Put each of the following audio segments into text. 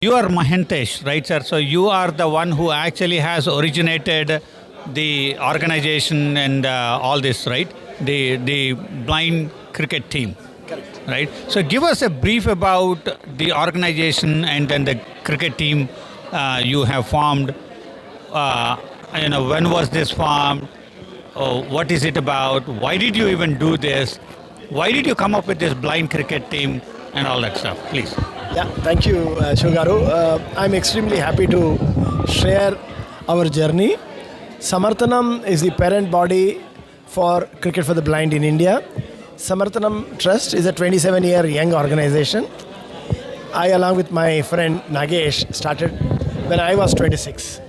You are Mahentesh, right, sir? So you are the one who actually has originated the organization and all this, right? The blind cricket team, right? So give us a brief about the organization and then the cricket team you have formed. Uh, when was this formed? What is it about? Why did you even do this? Why did you come up with this blind cricket team and all that stuff? Please. Yeah, thank you, Shugaru. I'm extremely happy to share our journey. Samarthanam is the parent body for Cricket for the Blind in India. Samarthanam Trust is a 27-year young organization. I, along with my friend Nagesh, started when I was 26.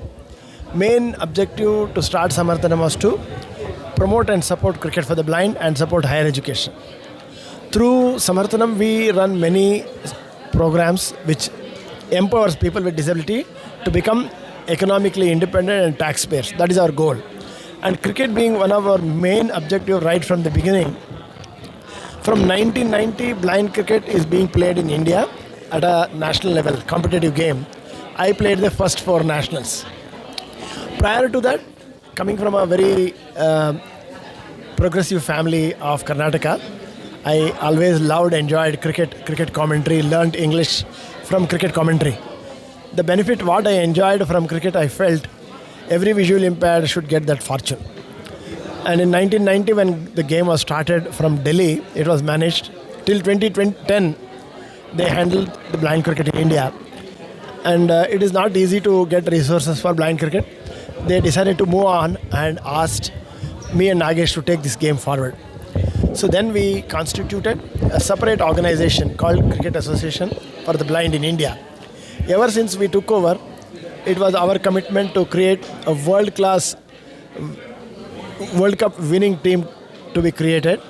Main objective to start Samarthanam was to promote and support cricket for the blind and support higher education. Through Samarthanam, we run many programs which empowers people with disability to become economically independent and taxpayers. That is our goal. And cricket being one of our main objective right from the beginning. From 1990, blind cricket is being played in India at a national level, competitive game. I played the first 4 nationals. Prior to that, coming from a very progressive family of Karnataka, I always loved, enjoyed cricket commentary, learned English from cricket commentary. The benefit what I enjoyed from cricket, I felt every visual impaired should get that fortune. And in 1990, when the game was started from Delhi, it was managed till 2010. They handled the blind cricket in India. And it is not easy to get resources for blind cricket. They decided to move on and asked me and Nagesh to take this game forward. So then we constituted a separate organization called Cricket Association for the Blind in India. Ever since we took over, it was our commitment to create a world-class World Cup winning team to be created,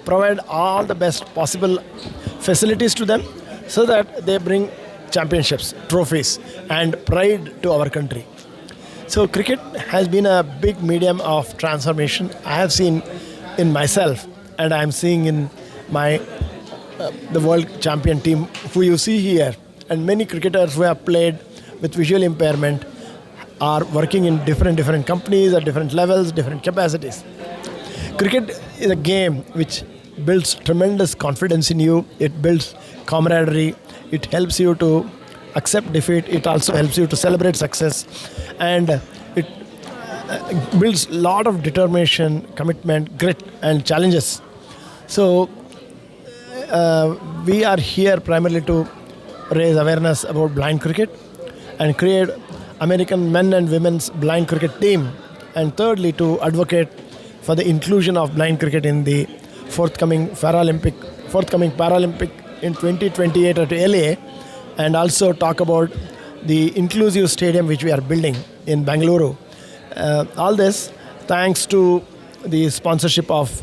provide all the best possible facilities to them so that they bring championships, trophies and pride to our country. So cricket has been a big medium of transformation. I have seen in myself and I am seeing in my the world champion team who you see here, and many cricketers who have played with visual impairment are working in different companies at different levels, different capacities. Cricket is a game which builds tremendous confidence in you. It builds camaraderie. It helps you to accept defeat. It also helps you to celebrate success, and it builds a lot of determination, commitment, grit, and challenges. So we are here primarily to raise awareness about blind cricket and create American men and women's blind cricket team, and thirdly to advocate for the inclusion of blind cricket in the forthcoming Paralympic in 2028 at LA, and also talk about the inclusive stadium which we are building in Bangalore. All this thanks to the sponsorship of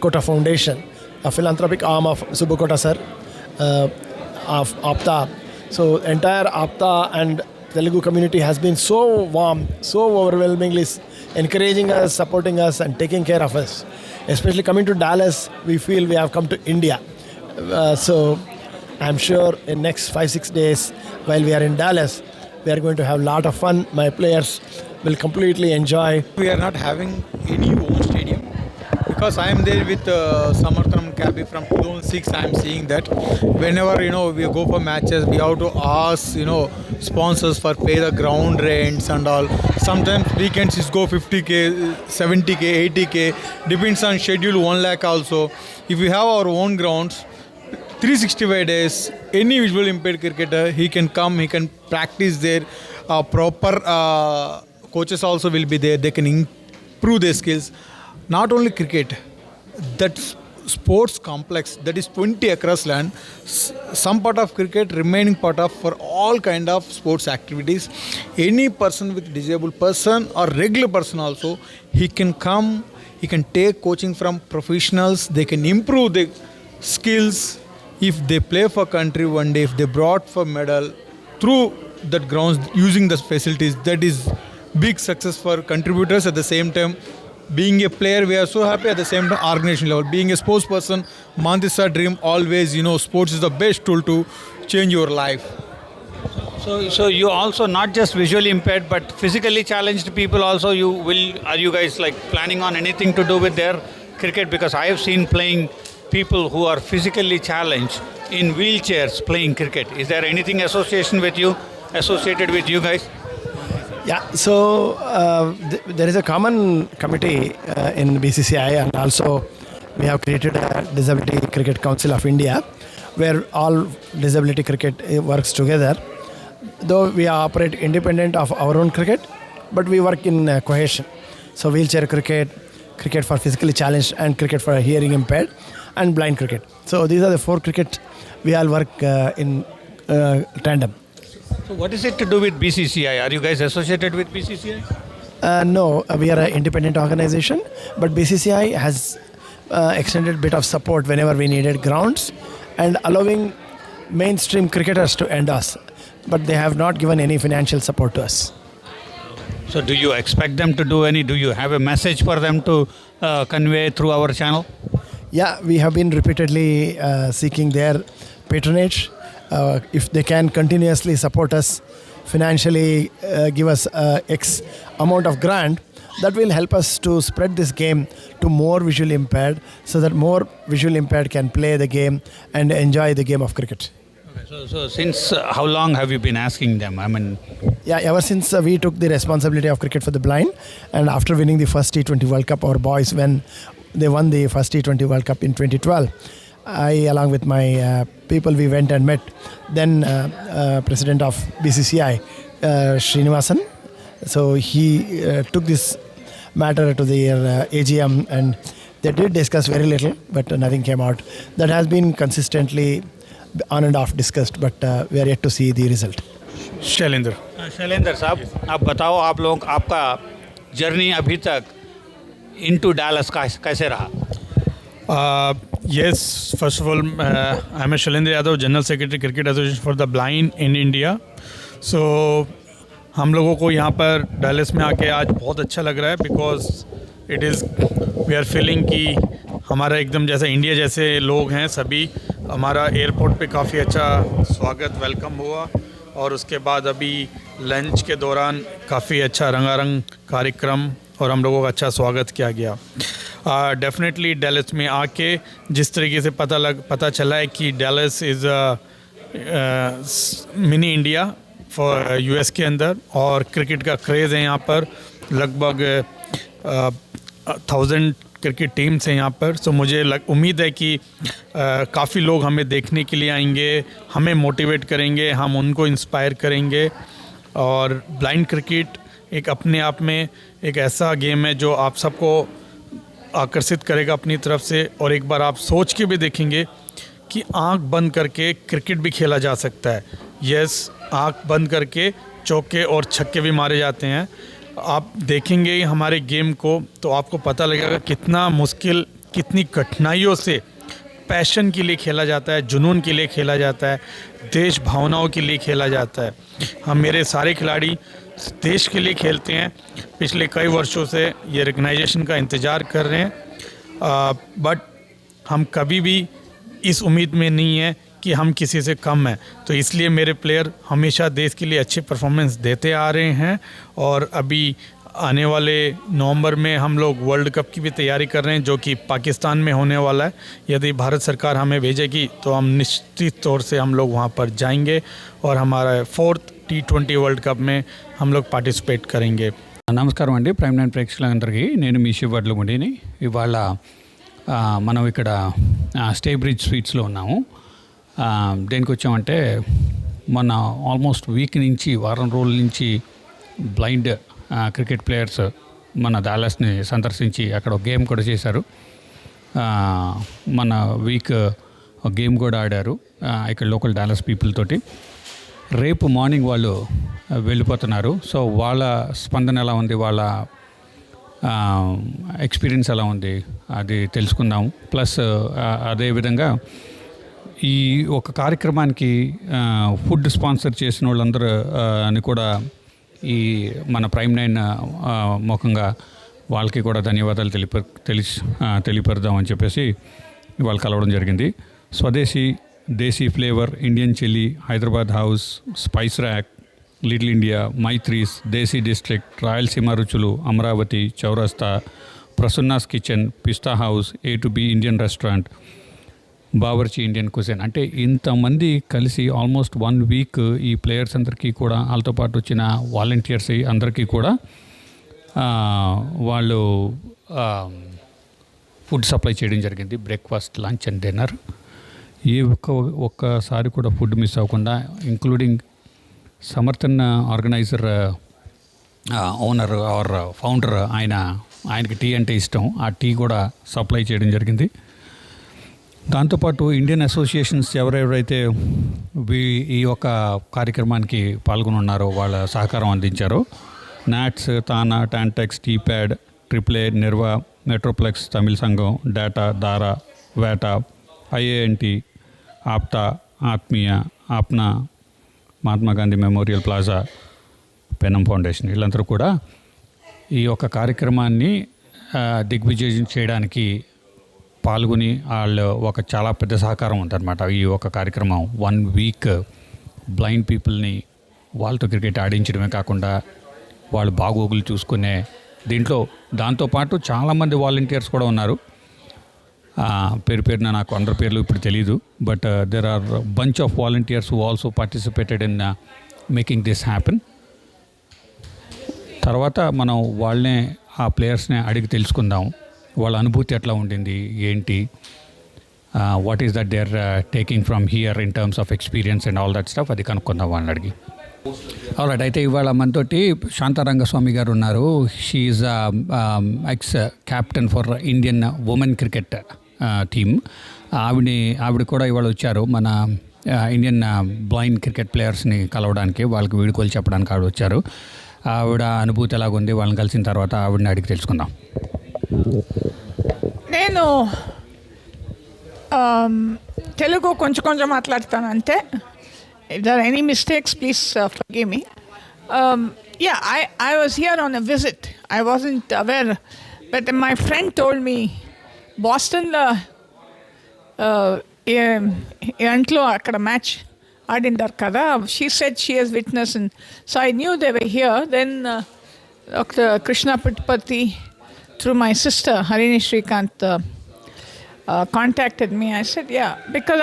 Kota Foundation, a philanthropic arm of Subbu Kota sir, of APTA. So entire APTA and Telugu community has been so warm, so overwhelmingly encouraging us, supporting us and taking care of us. Especially coming to Dallas, we feel we have come to India. So I'm sure in next 5-6 days while we are in Dallas, we are going to have a lot of fun. My players will completely enjoy. We are not having any own stadium because I am there with Samarthanam Cabby from 2006. I am seeing that whenever we go for matches, we have to ask sponsors for pay the ground rents and all. Sometimes weekends is go 50k, 70k, 80k, depends on schedule 1 lakh also. If we have our own grounds, 365 days, any visual impaired cricketer, he can come, he can practice there. Proper coaches also will be there. They can improve their skills. Not only cricket, that sports complex that is 20 across land, some part of cricket, remaining part of for all kind of sports activities. Any person with disabled person or regular person also, he can come, he can take coaching from professionals. They can improve their skills. If they play for country one day, if they brought for medal through that grounds using the facilities, that is big success for contributors. At the same time, being a player, we are so happy. At the same time, organization level, being a sports person, Mantis dream always, sports is the best tool to change your life. So you also not just visually impaired but physically challenged people also are you guys like planning on anything to do with their cricket? Because I have seen playing people who are physically challenged in wheelchairs playing cricket. Is there anything associated with you guys? Yeah, so there is a common committee in BCCI, and also we have created a Disability Cricket Council of India, where all disability cricket works together. Though we operate independent of our own cricket, but we work in cohesion. So wheelchair cricket, cricket for physically challenged, and cricket for hearing impaired, and blind cricket. So these are the 4 cricket we all work in tandem. So what is it to do with BCCI? Are you guys associated with BCCI? No, we are an independent organization, but BCCI has extended bit of support whenever we needed grounds and allowing mainstream cricketers to endorse, but they have not given any financial support to us. So do you expect them to do any? Do you have a message for them to convey through our channel? Yeah, we have been repeatedly seeking their patronage. If they can continuously support us financially, give us X amount of grant, that will help us to spread this game to more visually impaired, so that more visually impaired can play the game and enjoy the game of cricket. Okay, so since how long have you been asking them? I mean, Yeah, ever since we took the responsibility of cricket for the blind, and after winning the first T20 World Cup, our boys, when they won the first T20 World Cup in 2012, I, along with my people, we went and met then President of BCCI, Srinivasan. So he took this matter to their AGM, and they did discuss very little, but nothing came out. That has been consistently on and off discussed, but we are yet to see the result. Shailendra Shailendra साहब, आप बताओ, आप लोग आपका journey अभी तक into Dallas कैसे रहा? Yes, first of all, I'm Shailendra Yadav, General Secretary Cricket Association for the Blind in India. So हम लोगों को यहाँ पर डैलस में आके आज बहुत अच्छा लग रहा है, because it is we are feeling कि हमारा एकदम जैसे इंडिया जैसे लोग हैं सभी. हमारा एयरपोर्ट पे काफ़ी अच्छा स्वागत वेलकम हुआ, और उसके बाद अभी लंच के दौरान काफ़ी अच्छा रंगारंग कार्यक्रम और हम लोगों का अच्छा स्वागत किया गया. डेफिनेटली डैलस में आके जिस तरीके से पता चला है कि Dallas is mini India for US के अंदर, और क्रिकेट का क्रेज़ है यहाँ पर. लगभग 1000 क्रिकेट टीम्स हैं यहाँ पर. सो मुझे उम्मीद है कि काफ़ी लोग हमें देखने के लिए आएंगे, हमें मोटिवेट करेंगे, हम उनको इंस्पायर करेंगे. और ब्लाइंड क्रिकेट एक अपने आप में एक ऐसा गेम है जो आप सबको आकर्षित करेगा अपनी तरफ से. और एक बार आप सोच के भी देखेंगे कि आंख बंद करके क्रिकेट भी खेला जा सकता है. यस, आंख बंद करके चौके और छक्के भी मारे जाते हैं. आप देखेंगे हमारे गेम को तो आपको पता लगेगा कितना मुश्किल, कितनी कठिनाइयों से पैशन के लिए खेला जाता है, जुनून के लिए खेला जाता है, देश भावनाओं के लिए खेला जाता है. हम मेरे सारे खिलाड़ी देश के लिए खेलते हैं. पिछले कई वर्षों से ये रिकग्नाइजेशन का इंतज़ार कर रहे हैं, बट हम कभी भी इस उम्मीद में नहीं है कि हम किसी से कम हैं. तो इसलिए मेरे प्लेयर हमेशा देश के लिए अच्छी परफॉर्मेंस देते आ रहे हैं. और अभी आने वाले नवंबर में हम लोग वर्ल्ड कप की भी तैयारी कर रहे हैं, जो कि पाकिस्तान में होने वाला है. यदि भारत सरकार हमें भेजेगी तो हम निश्चित तौर से हम लोग वहाँ पर जाएंगे और हमारा 4th T20 वर्ल्ड कप में हम लोग पार्टिसिपेट करेंगे. నమస్కారం అండి, ప్రైమ్ నైన్ ప్రేక్షకులందరికీ. నేను మీ శివడ్లగుండిని. ఇవాళ మనం ఇక్కడ స్టే బ్రిడ్జ్ స్వీట్స్లో ఉన్నాము. దేనికి వచ్చామంటే మన ఆల్మోస్ట్ వీక్ నుంచి, వారం రోజుల నుంచి బ్లైండ్ క్రికెట్ ప్లేయర్స్ మన డాలస్ని సందర్శించి అక్కడ ఒక గేమ్ కూడా చేశారు. మన వీక్ గేమ్ కూడా ఆడారు ఇక్కడ లోకల్ డాలస్ పీపుల్ తోటి. రేపు మార్నింగ్ వాళ్ళు వెళ్ళిపోతున్నారు. సో వాళ్ళ స్పందన ఎలా ఉంది, వాళ్ళ ఎక్స్పీరియన్స్ ఎలా ఉంది అది తెలుసుకుందాం. ప్లస్ అదేవిధంగా ఈ ఒక కార్యక్రమానికి ఫుడ్ స్పాన్సర్ చేసిన వాళ్ళందరూ అని కూడా ఈ మన ప్రైమ్ నైన్ ముఖంగా వాళ్ళకి కూడా ధన్యవాదాలు తెలియపరుద్దామని చెప్పేసి వాళ్ళు కలవడం జరిగింది. స్వదేశీ Desi Flavor, Indian Chili, Hyderabad House, Spice Rack, Little India, Maitris, Desi District, Rayalaseema Ruchulu, Amravati, Chaurasta, Prasanna's Kitchen, Pista House, A to B Indian Restaurant, Bawarchi Indian cuisine. అంటే ఇంతమంది కలిసి ఆల్మోస్ట్ 1 వీక్ ఈ ప్లేయర్స్ అందరికీ కూడా వాళ్ళతో పాటు వచ్చిన volunteers అందరికీ కూడా వాళ్ళు ఫుడ్ సప్లై చేయడం జరిగింది. Breakfast, lunch and dinner. ఏ ఒక్కసారి కూడా ఫుడ్ మిస్ అవ్వకుండా, including Samarthan organiser owner or founder, ఆయనకి టీ అంటే ఇష్టం. ఆ టీ కూడా సప్లై చేయడం జరిగింది. దాంతోపాటు ఇండియన్ అసోసియేషన్స్ ఎవరెవరైతే ఈ యొక్క కార్యక్రమానికి పాల్గొని ఉన్నారో వాళ్ళ సహకారం అందించారో, నాట్స్, తానా, టాంటెక్స్, టీప్యాడ్, AAA, నిర్వా, మెట్రోప్లెక్స్, తమిళ సంఘం, డేటా, దారా, వేటా, IANT, ఆప్తా, ఆత్మీయ, ఆప్నా, మహాత్మా గాంధీ మెమోరియల్ ప్లాజా, పెనం ఫౌండేషన్, వీళ్ళందరూ కూడా ఈ యొక్క కార్యక్రమాన్ని దిగ్విజయం చేయడానికి పాల్గొని వాళ్ళు ఒక చాలా పెద్ద సహకారం ఉందన్నమాట. ఈ ఒక కార్యక్రమం 1 వీక్ బ్లైండ్ పీపుల్ని వాళ్ళతో క్రికెట్ ఆడించడమే కాకుండా వాళ్ళు బాగోగులు చూసుకునే దీంట్లో దాంతోపాటు చాలామంది వాలంటీర్స్ కూడా ఉన్నారు. పేరున నాకు అందరి పేర్లు ఇప్పుడు తెలీదు, but there are bunch of volunteers who also participated in making this happen. తర్వాత మనం వాళ్ళనే ఆ ప్లేయర్స్ని అడిగి తెలుసుకుందాం, వాళ్ళ అనుభూతి ఎట్లా ఉండింది, ఏంటి, what is that they are taking from here in terms of experience and all that stuff. అది కనుక్కుందాం వాళ్ళని అడిగి. ఆల్రైట్, అయితే ఇవాళ మనతోటి శాంతారంగస్వామి గారు ఉన్నారు. She is X captain for Indian women cricket team. ఆవిడ కూడా ఇవాళ వచ్చారు మన ఇండియన్ బ్లైండ్ క్రికెట్ ప్లేయర్స్ని కలవడానికి, వాళ్ళకి వీడుకోలు చెప్పడానికి ఆవిడ వచ్చారు. ఆవిడ అనుభూతి ఎలాగుంది వాళ్ళని కలిసిన తర్వాత ఆవిడని అడిగి తెలుసుకుందాం. నేను తెలుగు కొంచెం మాట్లాడతాను అంతే. If there any mistakes please forgive me. I was here on a visit. I wasn't aware, but my friend told me బాస్టన్లో ఇంట్లో అక్కడ మ్యాచ్ ఆడిండారు కదా. She said she has witness, and so I knew they were here. Then doctor Krishna Puttaparthi through my sister Harini Srikanth contacted me. I said, yeah, because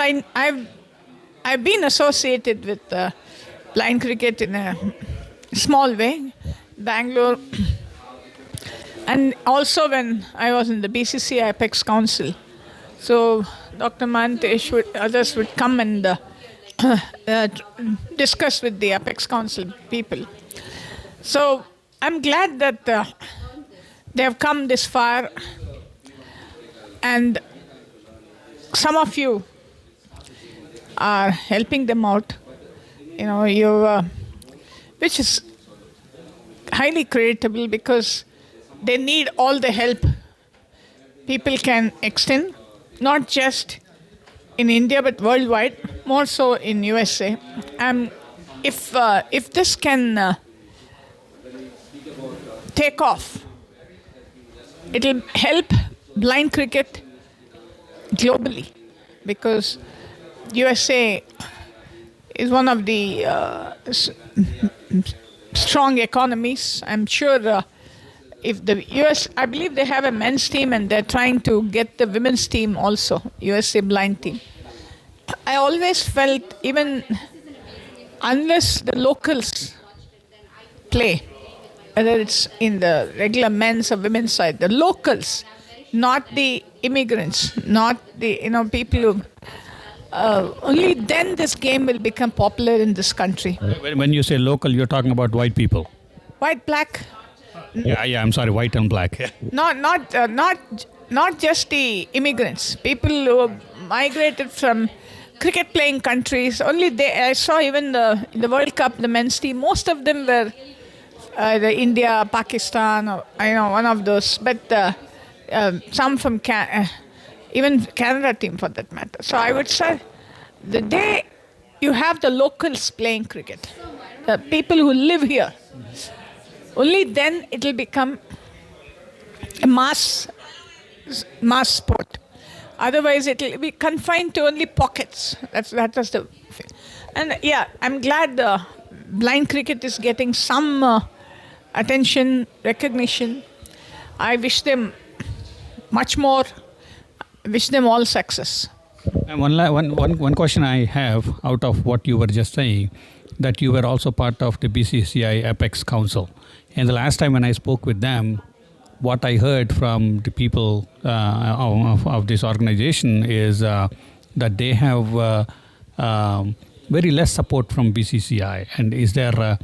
I've been associated with blind cricket in a small way, Bangalore, and also when I was in the BCC Apex Council. So Dr. Mantesh others would come and discuss with the Apex Council people. So I'm glad that they have come this far, and some of you are helping them out. You know, which is highly creditable, because they need all the help people can extend, not just in India but worldwide, more so in USA. If this can take off, it will help blind cricket globally, because USA is one of the strong economies. I'm sure if the US, I believe they have a men's team and they're trying to get the women's team also, USA blind team. I always felt, even unless the locals play, whether it's in the regular men's or women's side, the locals, not the immigrants, not the people who only then this game will become popular in this country. When you say local, you're talking about white people. White, black. Yeah, I'm sorry, white and black. Not just the immigrants, people who migrated from cricket playing countries. Only I saw even in the World Cup, the men's team, most of them were the India, Pakistan, or one of those, but some from even Canada team for that matter. So I would say the day you have the locals playing cricket, the people who live here, only then it will become a mass sport. Otherwise, it will be confined to only pockets. That was the thing. And yeah, I'm glad blind cricket is getting some attention, recognition. I wish them much more. Wish them all success. And one question I have out of what you were just saying, that you were also part of the BCCI Apex Council. And the last time when I spoke with them, what I heard from the people of this organization is that they have very less support from BCCI, and is there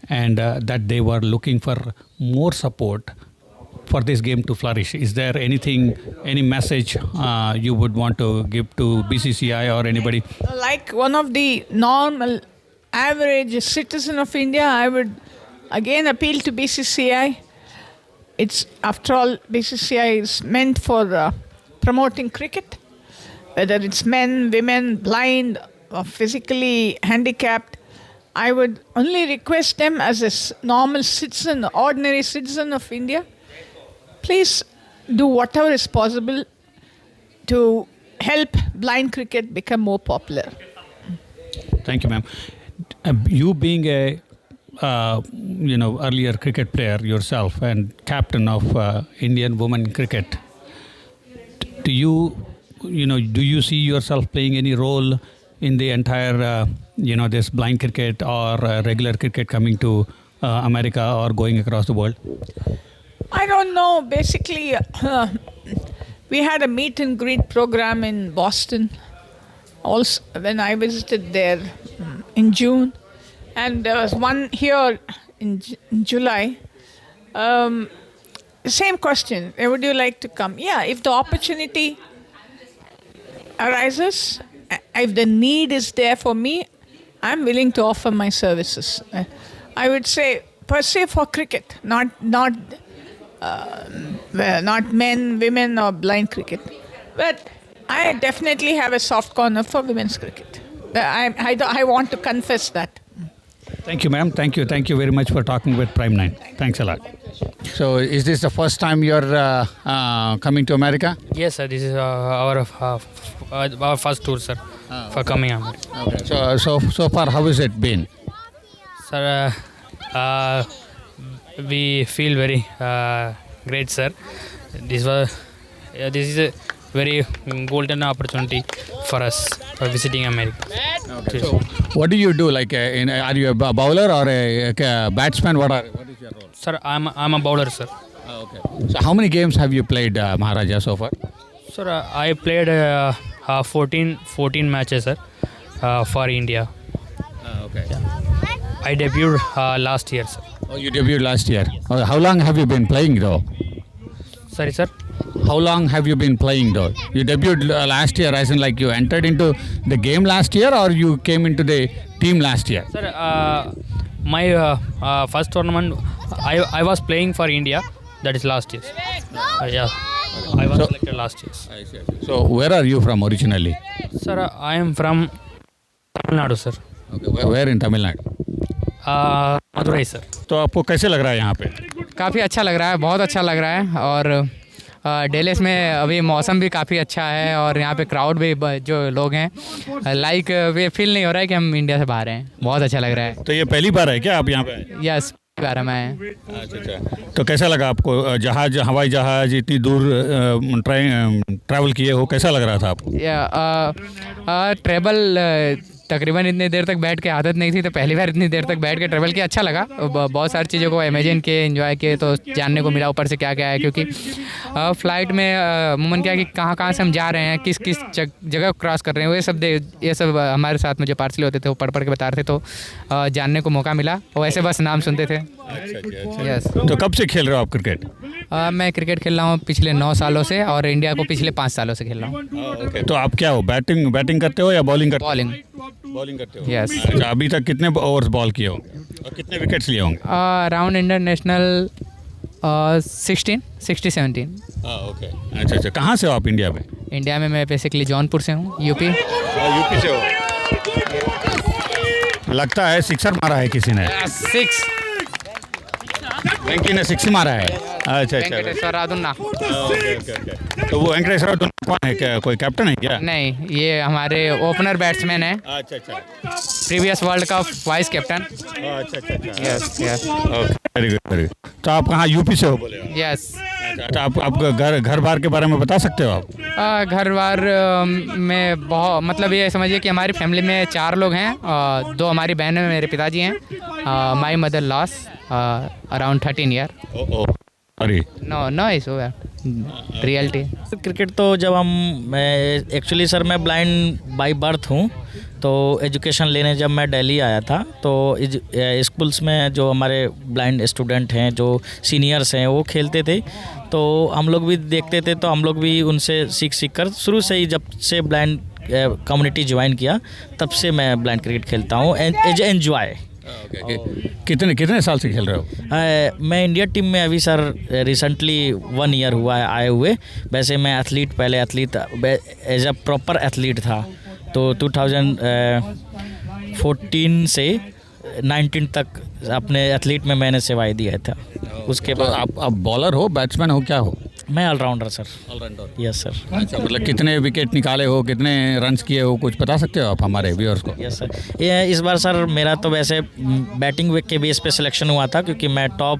that they were looking for more support for this game to flourish. Is there any message you would want to give to BCCI or anybody? Like one of the normal, average citizen of India, I would again appeal to BCCI. It's, after all, BCCI is meant for promoting cricket, whether it's men, women, blind, or physically handicapped. I would only request them as a normal citizen, ordinary citizen of India, please do whatever is possible to help blind cricket become more popular. Thank you, ma'am. You being a earlier cricket player yourself and captain of Indian women cricket, do you see yourself playing any role in the entire this blind cricket or regular cricket coming to America or going across the world? I don't know. Basically, we had a meet and greet program in Boston also when I visited there in June. And there was one here in July. Same question. Would you like to come? Yeah, if the opportunity arises, if the need is there for me, I'm willing to offer my services. I would say, per se, for cricket, not men, women, or blind cricket. But I definitely have a soft corner for women's cricket. I want to confess that. Thank you, ma'am. Thank you very much for talking with Prime 9. Thanks a lot. So, is this the first time you're coming to America? Yes, sir. This is our first tour, sir, for coming America. Okay. So far, how has it been? Sir, we feel very great, sir. This is a very golden opportunity for us for visiting America. Okay. So, what do you do? Like, are you a bowler or a batsman? What is your role? Sir, I'm a bowler, sir. Okay. So, how many games have you played, Maharaja, so far? Sir, I played 14 matches, sir, for India. Okay. I debuted last year, sir. Oh, you debuted last year. Oh, how long have you been playing, though? Sorry, sir. How long have you been playing, though? You debuted last year, as in like you entered into the game last year, or you came into the team last year? Sir, my first tournament, I was playing for India. That is last year. Yeah, I was selected last year. So, where are you from originally? Sir, I am from Tamil Nadu, sir. Okay, where in Tamil Nadu? Madurai sir. तो आपको कैसे लग रहा है यहाँ पे? काफ़ी अच्छा लग रहा है, बहुत अच्छा लग रहा है. और डेलेस में अभी मौसम भी काफ़ी अच्छा है और यहाँ पे क्राउड भी जो लोग हैं लाइक वे फील नहीं हो रहा है कि हम इंडिया से बाहर हैं. बहुत अच्छा लग रहा है. तो ये पहली बार है क्या आप यहाँ पे? यस, बार में आए. अच्छा. तो कैसा लगा आपको हवाई जहाज इतनी दूर ट्रैवल किए हो, कैसा लग रहा था आपको? ट्रैवल तकरीबन इतनी देर तक बैठ के आदत नहीं थी, तो पहली बार इतनी देर तक बैठ के ट्रैवल किया. अच्छा लगा. बहुत सारी चीज़ों को इमेजिन किए, एंजॉय किए, तो जानने को मिला ऊपर से क्या क्या है. क्योंकि फ़्लाइट में अमूमन क्या है कि कहाँ से हम जा रहे हैं, किस किस जगह क्रॉस कर रहे हैं, ये सब हमारे साथ में जो पार्सल होते थे वो पढ़ के बता रहे थे, तो जानने को मौका मिला. वैसे बस नाम सुनते थे. यस. तो कब से खेल रहे हो आप क्रिकेट? मैं क्रिकेट खेल रहा हूँ पिछले 9 सालों से और इंडिया को पिछले 5 सालों से खेल रहा हूँ. तो आप क्या हो, बैटिंग करते हो या बॉलिंग करते हो? बॉलिंग करते हो. यस. अच्छा, अभी तक कितने ओवर्स बॉल किए होंगे और कितने विकेट्स लिए होंगे? Around international 16-17. ओके. अच्छा. कहाँ से हो आप इंडिया में? इंडिया में मैं बेसिकली जौनपुर से हूँ, यूपी. यूपी से हो. लगता है सिक्सर मारा है किसी ने. 6. वेंकी ने 6 मारा है. अच्छा। वेंकटेश्वर राधुन्ना। तो वो वेंकटेश्वर कौन है, क्या कोई कैप्टन है क्या? नहीं, ये हमारे ओपनर बैट्समैन है, अच्छा। Previous world cup vice captain. अच्छा। Yes okay, very good. तो आप कहाँ, यूपी से हो बोले आप? यस। अच्छा, आप घर बार के बारे में बता सकते हो आप? घर बार में बहुत, मतलब ये समझिए कि हमारी फैमिली में 4 लोग हैं, 2 हमारी बहन में मेरे पिताजी हैं। My mother loss around 13 year. अरे नो इशू है, रियलिटी। क्रिकेट तो जब एक्चुअली सर मैं ब्लाइंड बाय बर्थ हूँ, तो एजुकेशन लेने जब मैं दिल्ली आया था तो स्कूल्स में जो हमारे ब्लाइंड स्टूडेंट हैं, जो सीनियर्स हैं, वो खेलते थे, तो हम लोग भी देखते थे, तो हम लोग भी उनसे सीख कर शुरू से ही, जब से ब्लाइंड कम्युनिटी ज्वाइन किया तब से मैं ब्लाइंड क्रिकेट खेलता हूँ एज एंजॉय। कितने साल से खेल रहे हो? मैं इंडिया टीम में अभी सर रिसेंटली 1 ईयर हुआ है आए हुए। वैसे मैं पहले athlete as a proper athlete था, तो 2014 से 19 तक अपने एथलीट में मैंने सेवाएं दिया था। उसके बाद आप बॉलर हो, बैट्समैन हो, क्या हो? मैं ऑलराउंडर सर। Yes sir. अच्छा, मतलब कितने विकेट निकाले हो, कितने रन्स किए हो, कुछ बता सकते हो आप हमारे व्यूअर्स को? Yes sir. ये इस बार सर मेरा तो वैसे बैटिंग के बेस पे सिलेक्शन हुआ था, क्योंकि मैं टॉप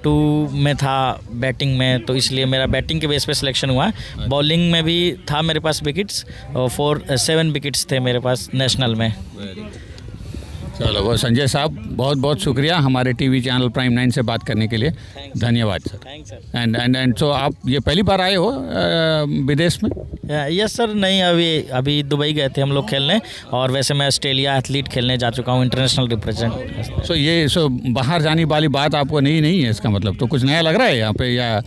2 में था बैटिंग में, तो इसलिए मेरा बैटिंग के बेस पे सिलेक्शन हुआ। बॉलिंग में भी था मेरे पास विकेट्स, और 7 विकेट्स थे मेरे पास नेशनल में। चलो, वो संजय साहब, बहुत बहुत शुक्रिया हमारे टीवी चैनल प्राइम 9 से बात करने के लिए। धन्यवाद sir. Thanks sir. And so आप ये पहली बार आए हो विदेश में? Yes sir. नहीं, अभी दुबई गए थे हम लोग खेलने, और वैसे मैं ऑस्ट्रेलिया एथलीट खेलने जा चुका हूँ, इंटरनेशनल रिप्रेजेंट। सो बाहर जाने वाली बात आपको नहीं है इसका मतलब? तो कुछ नया लग रहा है यहाँ पे, या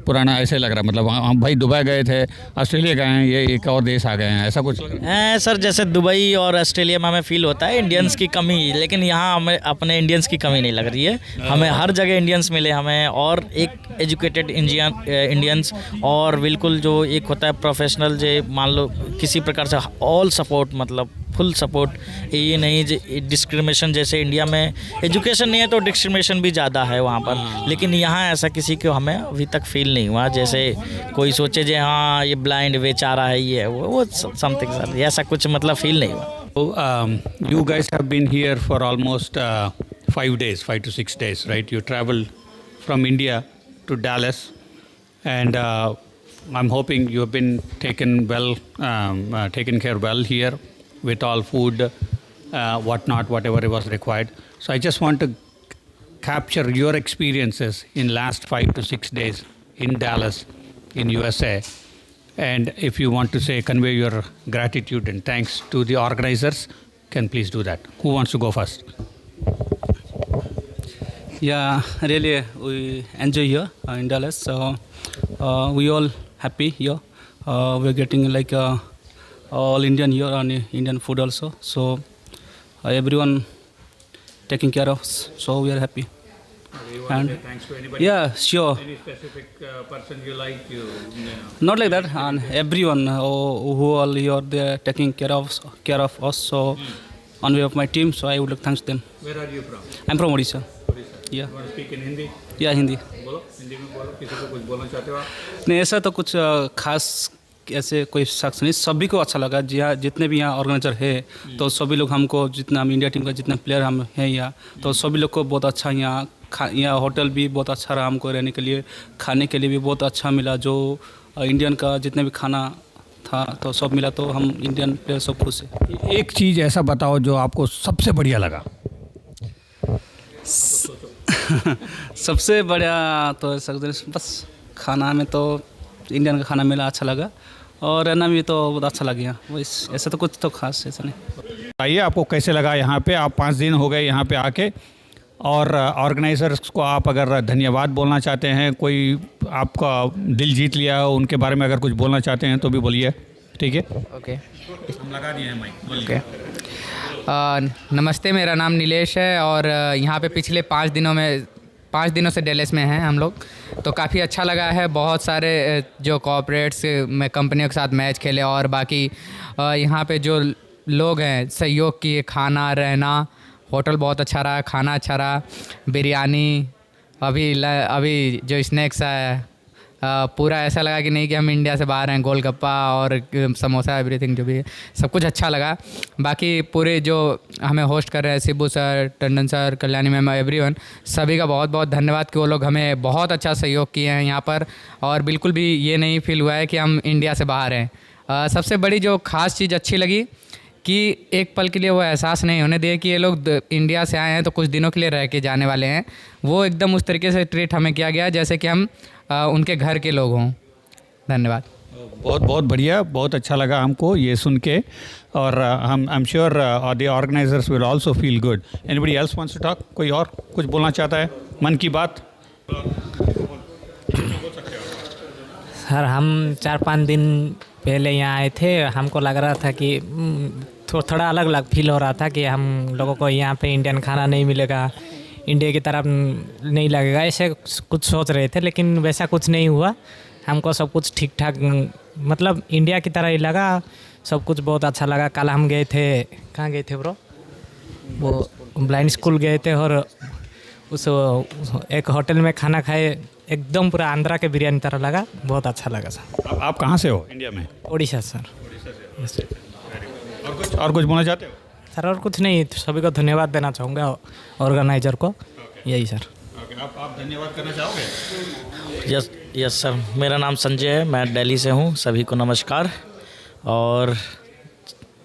पुराना ऐसे लग रहा है? मतलब हम भाई दुबई गए थे, ऑस्ट्रेलिया गए हैं, ये एक और देश आ गए हैं, ऐसा कुछ लग रहा है? सर जैसे दुबई और ऑस्ट्रेलिया में हमें फील होता है इंडियंस की कमी, लेकिन यहाँ हमें अपने इंडियंस की कमी नहीं लग रही है। हमें हर जगह इंडियंस मिले हमें, और एक एजुकेटेड इंडियंस, और बिल्कुल जो एक होता है प्रोफेशनल, जो मान लो किसी प्रकार से ऑल सपोर्ट, मतलब फुल सपोर्ट। ये नहीं डिस्क्रिमिनेशन, जैसे इंडिया में एजुकेशन नहीं है तो डिस्क्रिमिनेशन भी ज़्यादा है वहाँ पर, लेकिन यहाँ ऐसा किसी को हमें अभी तक फील नहीं हुआ। जैसे कोई सोचे जे हाँ ये ब्लाइंड बेचारा है, ये वो समथिंग सर, ऐसा कुछ मतलब फील नहीं हुआ। You guys have been here for almost 5 to 6 days, right? You traveled from India to Dallas, and I'm hoping you have been taken care well here with all food, whatever was required. So I just want to capture your experiences in last 5 to 6 days in Dallas, in USA. And if you want to convey your gratitude and thanks to the organizers, can please do that. Who wants to go first? Yeah, really, we enjoy here in Dallas. So we all happy here. We're getting like all Indian here, and Indian food also. So everyone taking care of us. So we are happy. And Thanks to anybody? yeah, sure. Any specific person you like? Not like that. And everyone who all here, they are taking care of us. So on behalf of my team, so I would like thanks to them. Where are you from? I'm from Odisha. Odisha. Yeah. You want to speak in Hindi? Yeah, Hindi. बोलो, हिंदी में बोलो। किसी को कुछ बोलना चाहते हो आप? नहीं, ऐसा तो कुछ खास ऐसे कोई शख्स नहीं, सभी को अच्छा लगा। जी हाँ, जितने भी यहाँ ऑर्गेनाइजर है, तो सभी लोग हमको, जितना हम इंडिया टीम का जितने प्लेयर हम हैं यहाँ, तो सभी लोग को बहुत अच्छा यहाँ होटल भी बहुत अच्छा रहा हमको रहने के लिए, खाने के लिए भी बहुत अच्छा मिला। जो इंडियन का जितने भी खाना था तो सब मिला, तो हम इंडियन प्लेयर सब खुश है। एक चीज़ ऐसा बताओ जो आपको सबसे बढ़िया लगा। सबसे बढ़िया तो बस खाना में तो इंडियन का खाना मिला, अच्छा लगा, और रहना भी तो बहुत अच्छा लग गया। वैसे ऐसा तो कुछ तो खास ऐसा नहीं। आइए, आपको कैसे लगा यहाँ पे? आप 5 दिन हो गए यहाँ पे आके, और ऑर्गेनाइजर्स को आप अगर धन्यवाद बोलना चाहते हैं, कोई आपका दिल जीत लिया हो, उनके बारे में अगर कुछ बोलना चाहते हैं तो भी बोलिए। ठीक है, ओके। हम लगा दिए हैं माइक। ओके। नमस्ते, मेरा नाम नीलेश है, और यहाँ पे पिछले 5 दिनों से डेलस में हैं हम लोग। तो काफ़ी अच्छा लगा है। बहुत सारे जो कॉर्पोरेट्स में कंपनियों के साथ मैच खेले, और बाकी यहाँ पे जो लोग हैं सहयोग किए, खाना रहना, होटल बहुत अच्छा रहा, खाना अच्छा रहा, बिरयानी, अभी जो स्नैक्स आया पूरा ऐसा लगा कि नहीं कि हम इंडिया से बाहर हैं। गोलगप्पा और समोसा एवरीथिंग जो भी है सब कुछ अच्छा लगा। बाकी पूरे जो हमें होस्ट कर रहे हैं Shibu sir, Tandon sir, Kalyani ma'am, everyone सभी का बहुत बहुत धन्यवाद कि वो लोग हमें बहुत अच्छा सहयोग किए हैं यहाँ पर, और बिल्कुल भी ये नहीं फील हुआ है कि हम इंडिया से बाहर हैं। सबसे बड़ी जो ख़ास चीज़ अच्छी लगी कि एक पल के लिए वो एहसास नहीं होने दिए कि ये लोग इंडिया से आए हैं तो कुछ दिनों के लिए रह के जाने वाले हैं। वो एकदम उस तरीके से ट्रीट हमें किया गया जैसे कि हम उनके घर के लोग हों। धन्यवाद। बहुत बहुत बढ़िया, बहुत अच्छा लगा हमको ये सुन के, और हम I am sure the organisers will also feel good. Anybody else wants to talk? कोई और कुछ बोलना चाहता है मन की बात? सर हम 4-5 दिन पहले यहाँ आए थे, हमको लग रहा था कि थोड़ा अलग अलग फील हो रहा था कि हम लोगों को यहाँ पे इंडियन खाना नहीं मिलेगा, इंडिया की तरफ नहीं लगेगा, ऐसे कुछ सोच रहे थे। लेकिन वैसा कुछ नहीं हुआ, हमको सब कुछ ठीक ठाक मतलब इंडिया की तरह ही लगा, सब कुछ बहुत अच्छा लगा। कल हम गए थे, कहाँ गए थे ब्रो? वो ब्लाइंड स्कूल गए थे और उस एक होटल में खाना खाए, एकदम पूरा आंध्रा के बिरयानी तरह लगा, बहुत अच्छा लगा सर। आप कहाँ से हो इंडिया में? ओडिशा सर। और कुछ बोलना चाहते हो? सर और कुछ नहीं, सभी को धन्यवाद देना चाहूँगा, ऑर्गेनाइजर को, यही सर। आप धन्यवाद करना चाहोगे? यस सर, मेरा नाम संजय है, मैं दिल्ली से हूँ। सभी को नमस्कार। और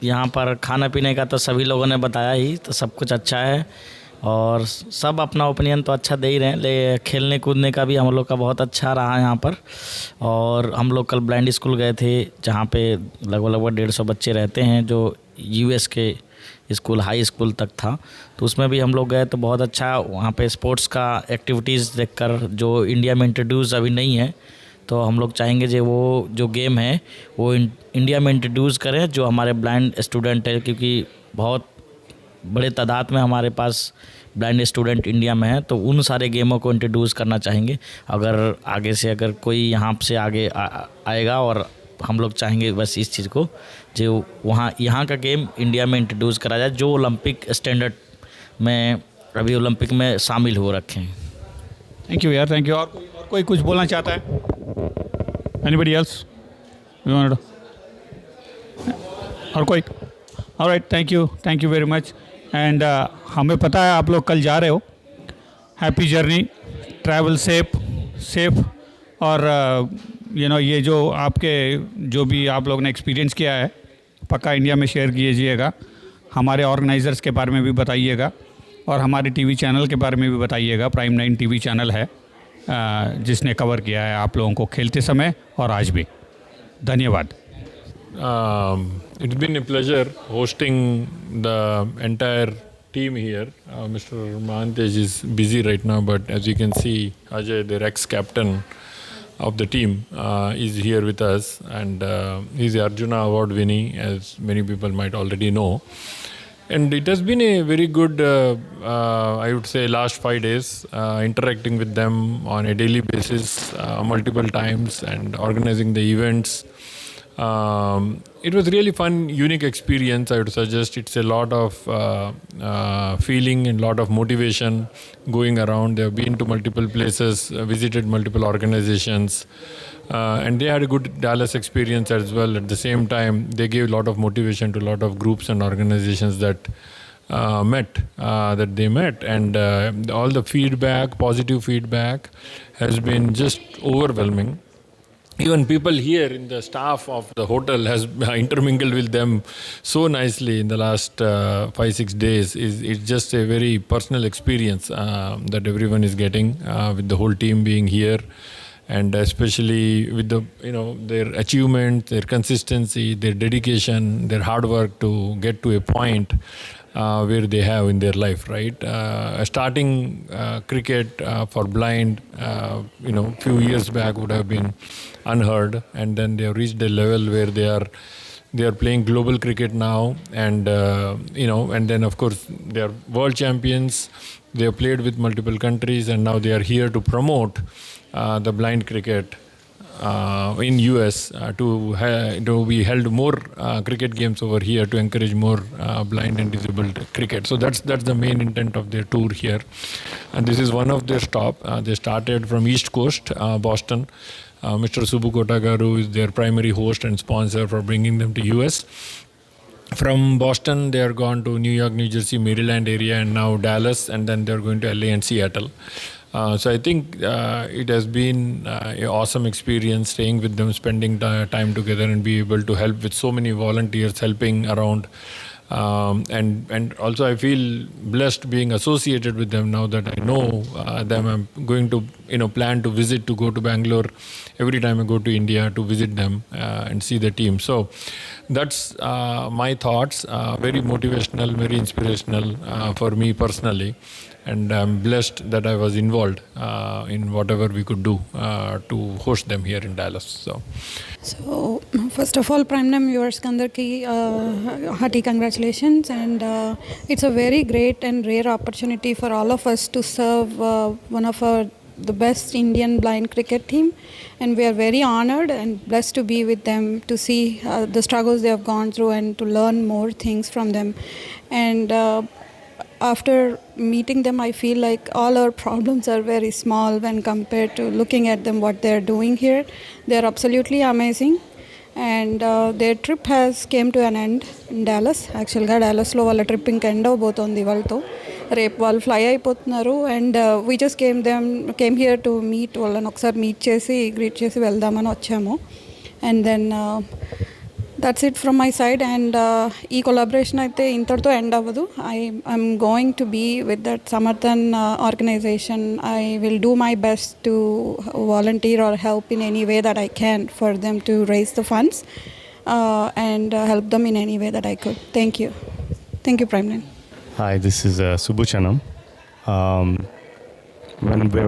यहाँ पर खाना पीने का तो सभी लोगों ने बताया ही, तो सब कुछ अच्छा है और सब अपना ओपिनियन तो अच्छा दे ही रहे हैं। ले खेलने कूदने का भी हम लोग का बहुत अच्छा रहा यहाँ पर। और हम लोग कल ब्लाइंड स्कूल गए थे जहाँ पे लगभग 150 बच्चे रहते हैं, जो यूएस के स्कूल हाई स्कूल तक था, तो उसमें भी हम लोग गए तो बहुत अच्छा वहाँ पे स्पोर्ट्स का एक्टिविटीज़ देखकर, जो इंडिया में इंट्रोड्यूस अभी नहीं है, तो हम लोग चाहेंगे जो वो जो गेम है वो इंडिया में इंट्रोड्यूस करें, जो हमारे ब्लाइंड स्टूडेंट है, क्योंकि बहुत बड़े तादाद में हमारे पास ब्लाइंड स्टूडेंट इंडिया में है, तो उन सारे गेमों को इंट्रोड्यूस करना चाहेंगे। अगर आगे से अगर कोई यहाँ से आगे आएगा, और हम लोग चाहेंगे बस इस चीज़ को जो यहाँ का गेम इंडिया में इंट्रोड्यूस करा जाए, जो ओलंपिक स्टैंडर्ड में अभी ओलंपिक में शामिल हो रखे हैं। थैंक यू यार, थैंक यू। और कोई कुछ बोलना चाहता है? Anybody else? और कोई? Alright, thank you very much. And हमें पता है आप लोग कल जा रहे हो, हैप्पी जर्नी, ट्रैवल सेफ, और ये जो आपके जो भी आप लोग ने एक्सपीरियंस किया है पक्का इंडिया में शेयर कीजिएगा, हमारे ऑर्गेनाइज़र्स के बारे में भी बताइएगा, और हमारे टीवी चैनल के बारे में भी बताइएगा। प्राइम 9 टीवी चैनल है जिसने कवर किया है आप लोगों को खेलते समय और आज भी। धन्यवाद। It's been a pleasure hosting the entire team here. Mr. Mahantej is busy right now, but as you can see, Ajay, the ex-captain of the team, is here with us, and he's the Arjuna Award winning, as many people might already know. And it has been a very good, I would say, last 5 days, interacting with them on a daily basis, multiple times, and organizing the events. It was really fun, unique experience. I would suggest it's a lot of feeling and lot of motivation going around. They have been to multiple places, visited multiple organizations, and they had a good Dallas experience as well. At the same time, they gave a lot of motivation to a lot of groups and organizations that they met, and all the feedback, positive feedback, has been just overwhelming. Even people here in the staff of the hotel has intermingled with them so nicely in the last 5-6 days. It's just a very personal experience that everyone is getting with the whole team being here, and especially with the their achievement, their consistency, their dedication, their hard work to get to a point where they have in their life, right? Starting cricket for blind, few years back would have been unheard, and then they have reached a level where they are playing global cricket now, and and then of course they are world champions. They have played with multiple countries, and now they are here to promote the blind cricket in US to be held more cricket games over here to encourage more blind and disabled cricket. So that's the main intent of their tour here, and this is one of their stop. They started from East Coast, Boston. Mr. Subbu Kotagaru is their primary host and sponsor for bringing them to US. From Boston, they are gone to New York, New Jersey, Maryland area, and now Dallas, and then they're going to LA and Seattle. So I think it has been an awesome experience staying with them, spending time together, and be able to help with so many volunteers helping around. And also I feel blessed being associated with them now that I know them. I'm going to plan to visit, to go to Bangalore every time I go to India to visit them and see the team. So that's my thoughts. Very motivational, very inspirational for me personally. And I'm blessed that I was involved in whatever we could do to host them here in Dallas. So first of all, Prime Time viewers Kandarki hearty congratulations, and it's a very great and rare opportunity for all of us to serve one of the best Indian blind cricket team, and we are very honored and blessed to be with them, to see the struggles they have gone through and to learn more things from them. And after meeting them, I feel like all our problems are very small when compared to looking at them, what they're doing here. They're absolutely amazing. And their trip has came to an end in Dallas. Actually, Dallas lo wala trip inka end avbothundi valto. Repu వాళ్ళు fly అయిపోతున్నారు. And we just came here to meet వాళ్ళని ఒకసారి meet చేసి greet చేసి వెళ్దామని వచ్చాము. And then that's it from my side. And ఈ collaboration అయితే ఇంతటితో ఎండ్ అవ్వదు. I'm going to be with that Samarthan organization. I will do my best to volunteer or help in any way that I can for them to raise the funds and help them in any way that I could. Thank you. Thank you, Prime Time. Hi, this is Subbu Chanam.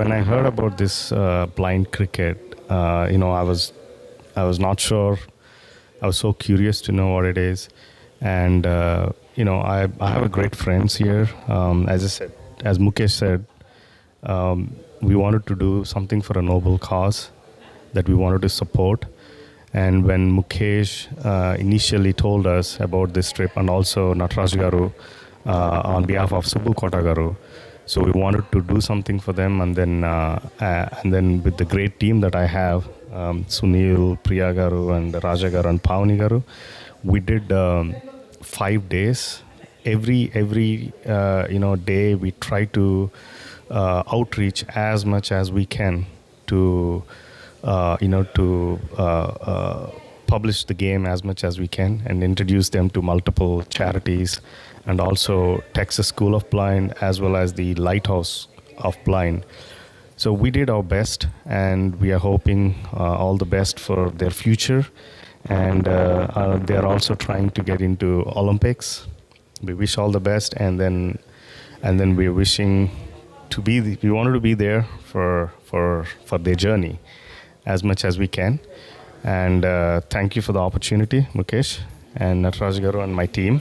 When I heard about this blind cricket, I was not sure. I was so curious to know what it is, and I have a great friends here. As Mukesh said, we wanted to do something for a noble cause that we wanted to support. And when Mukesh initially told us about this trip, and also Nataraj Garu on behalf of Subbu Kotagaru, so we wanted to do something for them. And then with the great team that I have, Sunil, Priya Garu, and Raja Garu, and Pavani Garu, we did 5 days. Every day we try to outreach as much as we can to publish the game as much as we can and introduce them to multiple charities, and also Texas School of Blind as well as the Lighthouse of Blind. So we did our best, and we are hoping all the best for their future. And they are also trying to get into Olympics. We wish all the best, and then we are wishing to be. We wanted to be there for their journey as much as we can. And thank you for the opportunity, Mukesh and Nataraj Garu and my team.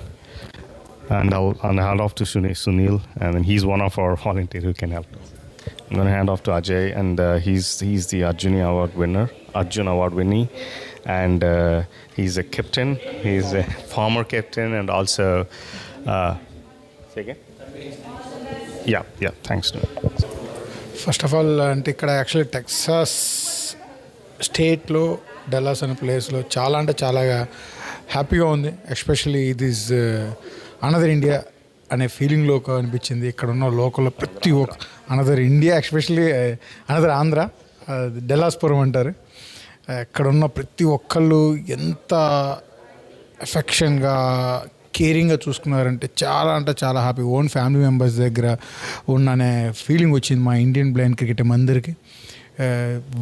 And I'll hand off to Sunil, and then he's one of our volunteers who can help us. I'm going to hand off to Ajay, and he's the Arjun Award winner, and he's a captain. He's a former captain, and also say again. Yeah. Thanks to him. First of all అంటే ఇక్కడ actually Texas స్టేట్లో Dallas అనే ప్లేస్లో చాలా అంటే చాలా హ్యాపీగా ఉంది. ఎస్పెషల్లీ ఇది ఈజ్ అనదర్ ఇండియా అనే ఫీలింగ్లో అనిపించింది. ఇక్కడ ఉన్న లోకల్లో ప్రతి ఒక్క another India, especially another Andhra, Dallaspuram అంటారు. ఇక్కడ ఉన్న ప్రతి ఒక్కళ్ళు ఎంత ఎఫెక్షన్గా కేరింగ్గా చూసుకున్నారంటే చాలా అంటే చాలా హ్యాపీ. ఓన్ ఫ్యామిలీ మెంబర్స్ దగ్గర ఉన్ననే ఫీలింగ్ వచ్చింది మా ఇండియన్ బ్లైండ్ క్రికెట్ అందరికీ.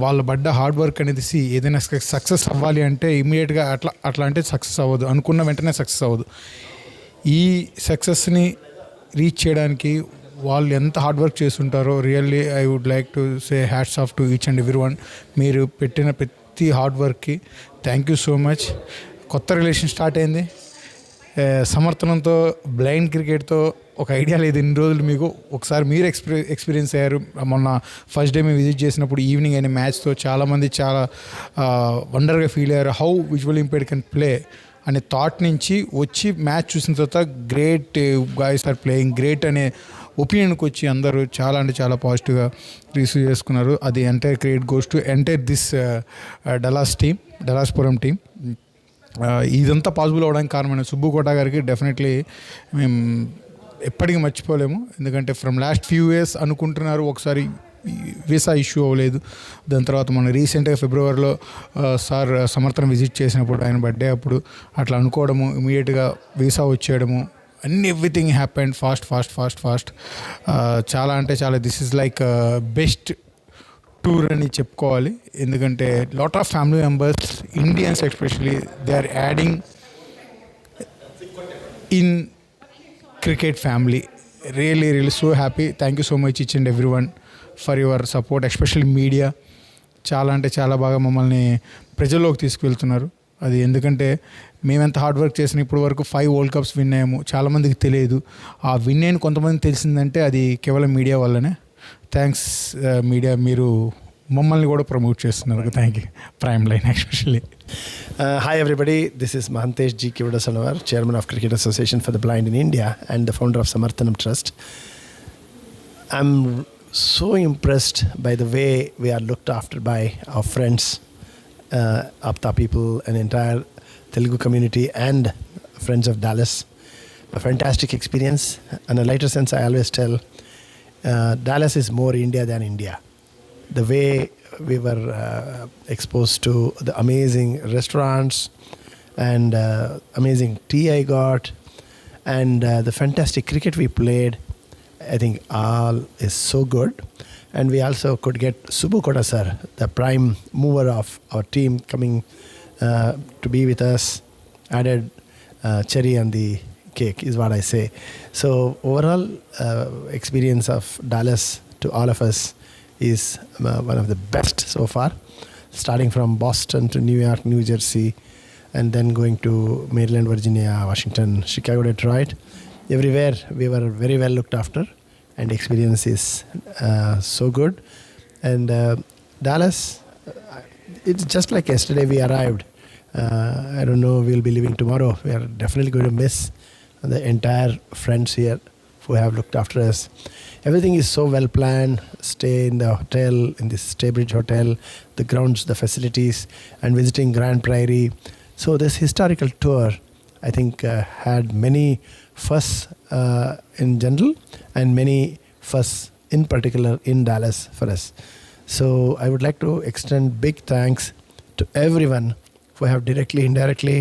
వాళ్ళు పడ్డ హార్డ్ వర్క్ అనేది ఏదైనా సక్సెస్ అవ్వాలి అంటే ఇమీడియట్గా అట్లా అంటే సక్సెస్ అవ్వదు, అనుకున్న వెంటనే సక్సెస్ అవ్వదు. ఈ సక్సెస్ని రీచ్ చేయడానికి వాళ్ళు ఎంత హార్డ్ వర్క్ చేస్తుంటారో really I would like to say hats off to each and every one. మీరు పెట్టిన ప్రతి హార్డ్ వర్క్కి థ్యాంక్ యూ సో మచ్. కొత్త రిలేషన్ స్టార్ట్ అయింది, సమర్థనంతో బ్లైండ్ క్రికెట్తో ఒక ఐడియా లేదు ఇన్ని రోజులు మీకు. ఒకసారి మీరు ఎక్స్పీరియన్స్ అయ్యారు. మొన్న ఫస్ట్ డే మేము విజిట్ చేసినప్పుడు ఈవినింగ్ అయిన మ్యాచ్తో చాలామంది చాలా వండర్గా ఫీల్ అయ్యారు. How visual impaired can play అనే థాట్ నుంచి వచ్చి మ్యాచ్ చూసిన తర్వాత great guys are playing great అనే ఒపీనియన్కి వచ్చి అందరూ చాలా అంటే చాలా పాజిటివ్గా రిసీవ్ చేసుకున్నారు. అది entire credit goes to entire this Dallaspuram team. ఇదంతా పాసిబుల్ అవ్వడానికి కారణమైన సుబ్బు కోట గారికి డెఫినెట్లీ మేము ఎప్పటికీ మర్చిపోలేము. ఎందుకంటే ఫ్రమ్ లాస్ట్ ఫ్యూ ఇయర్స్ అనుకుంటున్నారు, ఒకసారి వీసా ఇష్యూ అవ్వలేదు. దాని తర్వాత మనం రీసెంట్గా ఫిబ్రవరిలో సార్ సమర్థన విజిట్ చేసినప్పుడు ఆయన బర్త్డే అప్పుడు అట్లా అనుకోవడము, ఇమీడియట్గా వీసా వచ్చేయడము, ఎవ్రీథింగ్ హ్యాపెండ్ ఫాస్ట్. చాలా అంటే చాలా this is like best tour అని చెప్పుకోవాలి. ఎందుకంటే lot of family members, Indians especially, they are adding in cricket family. Really so happy. Thank you so much each and everyone for your support, especially media. చాలా అంటే చాలా బాగా మమ్మల్ని ప్రజల్లోకి తీసుకువెళ్తున్నారు. అది ఎందుకంటే మేమెంత హార్డ్ వర్క్ చేసిన ఇప్పుడు వరకు 5 వరల్డ్ కప్స్ విన్ అయ్యాము. చాలామందికి తెలియదు. ఆ విన్ అయిన కొంతమంది తెలిసిందంటే అది కేవలం మీడియా వల్లనే. థ్యాంక్స్ మీడియా, మీరు మమ్మల్ని కూడా ప్రమోట్ చేస్తున్నారు. Thank you. Prime line especially. Hi everybody, this is Mahantesh G. Kivadasanawar, Chairman of Cricket Association for the Blind in India and the founder of Samarthanam Trust. I'm so impressed by the way we are looked after by our friends, Apta people, an entire Telugu community and friends of Dallas. A fantastic experience. In a lighter sense, I always tell Dallas is more India than India. The way we were exposed to the amazing restaurants and amazing tea I got and the fantastic cricket we played, I think all is so good. And we also could get Subbu Kota sir, the prime mover of our team, coming to be with us, added cherry on the cake is what I say. So overall experience of Dallas to all of us is one of the best so far, starting from Boston to New York, New Jersey, and then going to Maryland, Virginia, Washington, Chicago, Detroit. Everywhere we were very well looked after, and experience is so good. And Dallas, it's just like yesterday we arrived. I don't know, we'll be leaving tomorrow. We are definitely going to miss the entire friends here who have looked after us. Everything is so well planned. Stay in the hotel, in this Staybridge Hotel, the grounds, the facilities, and visiting Grand Prairie. So this historical tour, I think, had many firsts in general and many firsts in particular in Dallas for us. So I would like to extend big thanks to everyone who have directly, indirectly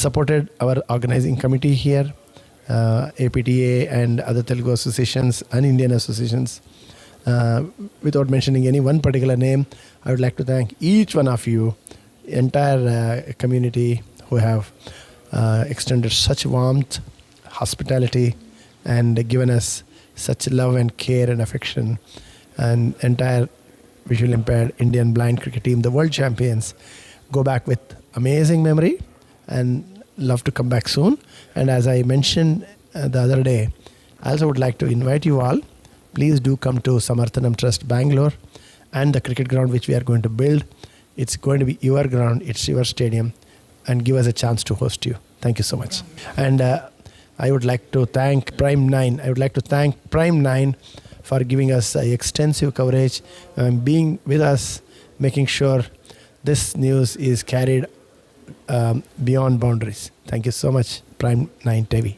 supported our organizing committee here, APTA and other Telugu associations and Indian associations. Without mentioning any one particular name, I would like to thank each one of you, entire community who have extended such warmth, hospitality, and given us such love and care and affection. And entire visual impaired Indian blind cricket team, the world champions, go back with amazing memory and love to come back soon. And as I mentioned the other day, I also would like to invite you all, please do come to Samarthanam Trust Bangalore and the cricket ground which we are going to build. It's going to be your ground, it's your stadium, and give us a chance to host you. Thank you so much. And I would like to thank Prime 9 for giving us extensive coverage, being with us, making sure this news is carried beyond boundaries. Thank you so much, Prime 9 TV.